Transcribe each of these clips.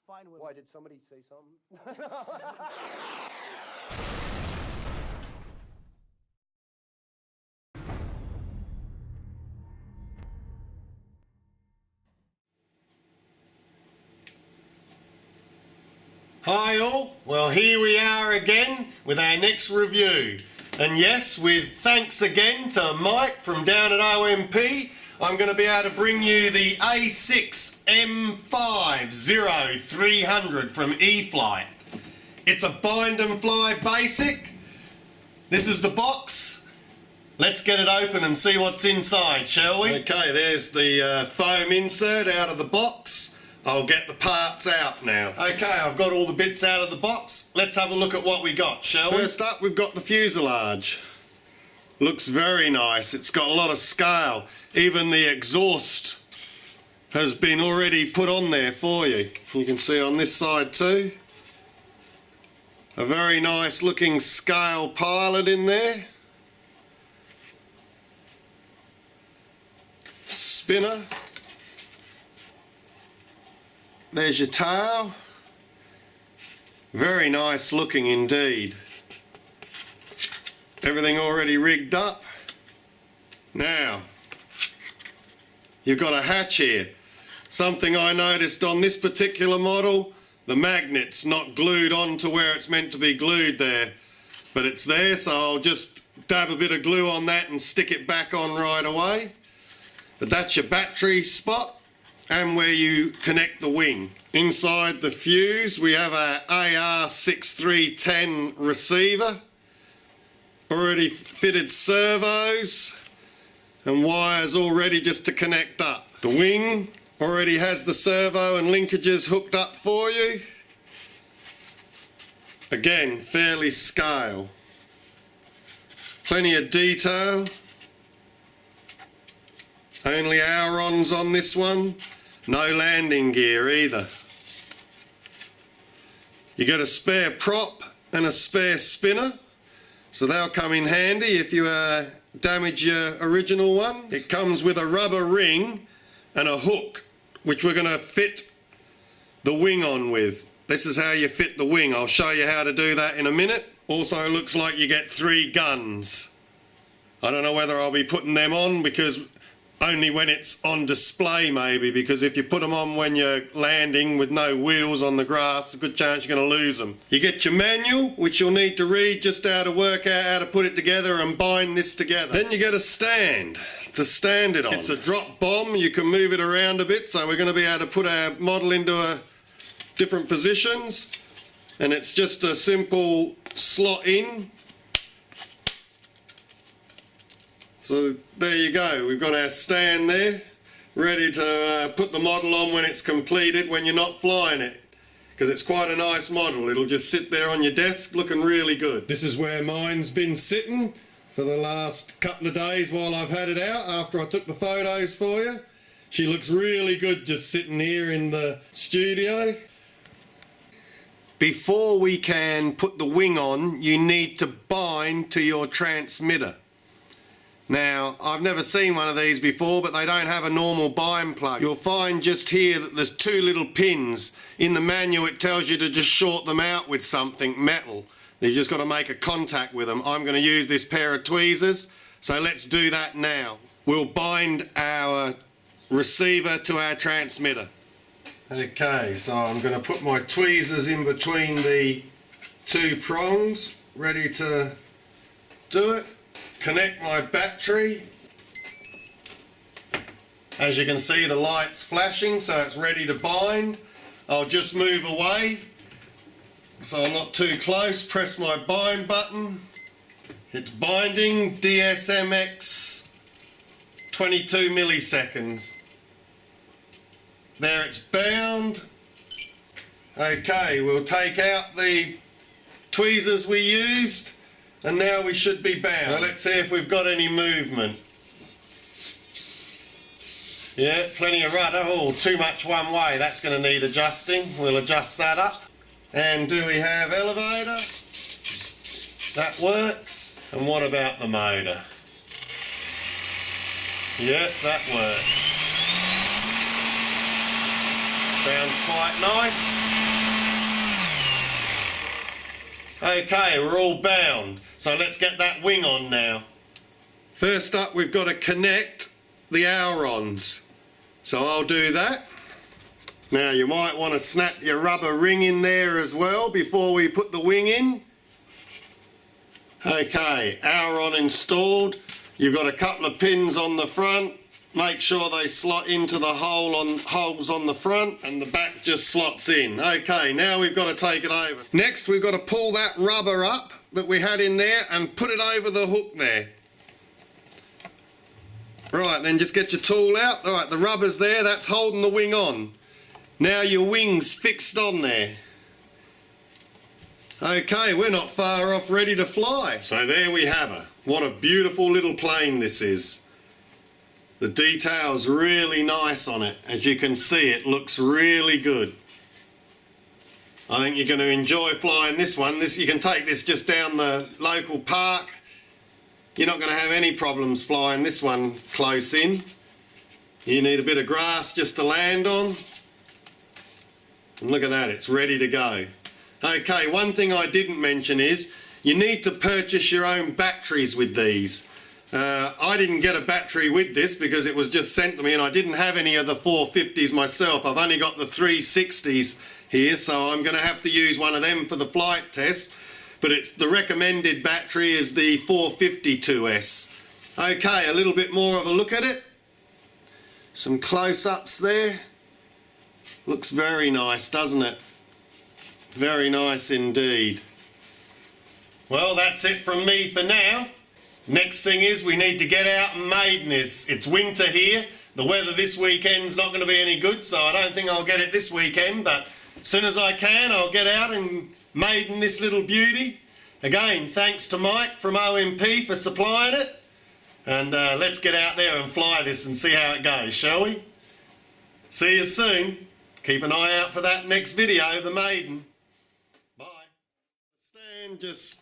fine with Why, me. did somebody say something? Hi all, well here we are again with our next review, and yes, with thanks again to Mike from down at OMP, I'm going to be able to bring you the A6M5 Zero 300 from E-flite. It's a bind and fly basic. This is the box. Let's get it open and see what's inside, shall we? Okay, there's the foam insert out of the box. I'll get the parts out now. Okay, I've got all the bits out of the box. Let's have a look at what we got, shall we? First up, we've got the fuselage. Looks very nice. It's got a lot of scale. Even the exhaust has been already put on there for you. You can see on this side too. A very nice looking scale pilot in there. Spinner. There's your tail. Very nice looking indeed. Everything already rigged up. Now, you've got a hatch here. Something I noticed on this particular model, the magnet's not glued on to where it's meant to be glued there. But it's there, so I'll just dab a bit of glue on that and stick it back on right away. But that's your battery spot and where you connect the wing. Inside the fuse we have our AR6310 receiver, already fitted servos and wires all ready just to connect up. The wing already has the servo and linkages hooked up for you. Again, fairly scale. Plenty of detail. Only ailerons on this one. No landing gear either. You get a spare prop and a spare spinner, so they'll come in handy if you damage your original ones. It comes with a rubber ring and a hook, which we're going to fit the wing on with. This is how you fit the wing. I'll show you how to do that in a minute. Also looks like you get 3 guns. I don't know whether I'll be putting them on because only when it's on display maybe, because if you put them on when you're landing with no wheels on the grass, a good chance you're going to lose them. You get your manual, which you'll need to read just how to work out how to put it together and bind this together. Then you get a stand to stand it on. It's a drop bomb, you can move it around a bit, so we're going to be able to put our model into different positions, and it's just a simple slot in. So there you go, we've got our stand there, ready to put the model on when it's completed, when you're not flying it. Because it's quite a nice model, it'll just sit there on your desk looking really good. This is where mine's been sitting for the last couple of days while I've had it out after I took the photos for you. She looks really good just sitting here in the studio. Before we can put the wing on, you need to bind to your transmitter. Now, I've never seen one of these before, but they don't have a normal bind plug. You'll find just here that there's 2 little pins. In the manual it tells you to just short them out with something metal. You've just got to make a contact with them. I'm going to use this pair of tweezers, so let's do that now. We'll bind our receiver to our transmitter. Okay, so I'm going to put my tweezers in between the 2 prongs, ready to do it. Connect my battery. As you can see, the light's flashing, so it's ready to bind. I'll just move away so I'm not too close. Press my bind button. It's binding. DSMX 22 milliseconds. There, it's bound. Okay, we'll take out the tweezers we used. And now we should be bound. Now let's see if we've got any movement. Yeah, plenty of rudder. Oh, too much one way. That's going to need adjusting. We'll adjust that up. And do we have elevator? That works. And what about the motor? Yeah, that works. Sounds quite nice. Okay, we're all bound. So let's get that wing on now. First up, we've got to connect the ailerons. So I'll do that. Now you might want to snap your rubber ring in there as well before we put the wing in. Okay, aileron installed. You've got a couple of pins on the front. Make sure they slot into the holes on the front, and the back just slots in. Okay, now we've got to take it over. Next, we've got to pull that rubber up that we had in there and put it over the hook there. Right, then just get your tool out. All right, the rubber's there, that's holding the wing on. Now your wing's fixed on there. Okay, we're not far off ready to fly. So there we have her. What a beautiful little plane this is. The detail's really nice on it. As you can see, it looks really good. I think you're going to enjoy flying this one. You can take this just down the local park. You're not going to have any problems flying this one close in. You need a bit of grass just to land on. And look at that, it's ready to go. Okay, one thing I didn't mention is you need to purchase your own batteries with these. I didn't get a battery with this because it was just sent to me, and I didn't have any of the 450s myself. I've only got the 360s here, so I'm going to have to use one of them for the flight test. But the recommended battery is the 452S. Okay, a little bit more of a look at it. Some close-ups there. Looks very nice, doesn't it? Very nice indeed. Well, that's it from me for now. Next thing is we need to get out and maiden this. It's winter here. The weather this weekend's not going to be any good, so I don't think I'll get it this weekend, but as soon as I can, I'll get out and maiden this little beauty. Again, thanks to Mike from OMP for supplying it. And let's get out there and fly this and see how it goes, shall we? See you soon. Keep an eye out for that next video, the Maiden. Bye. Stand just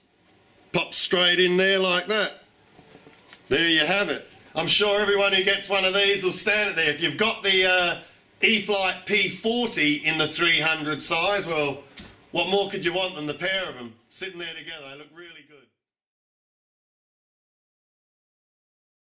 pops straight in there like that. There you have it. I'm sure everyone who gets one of these will stand it there. If you've got the E-flite P40 in the 300 size, well, what more could you want than the pair of them sitting there together? They look really good.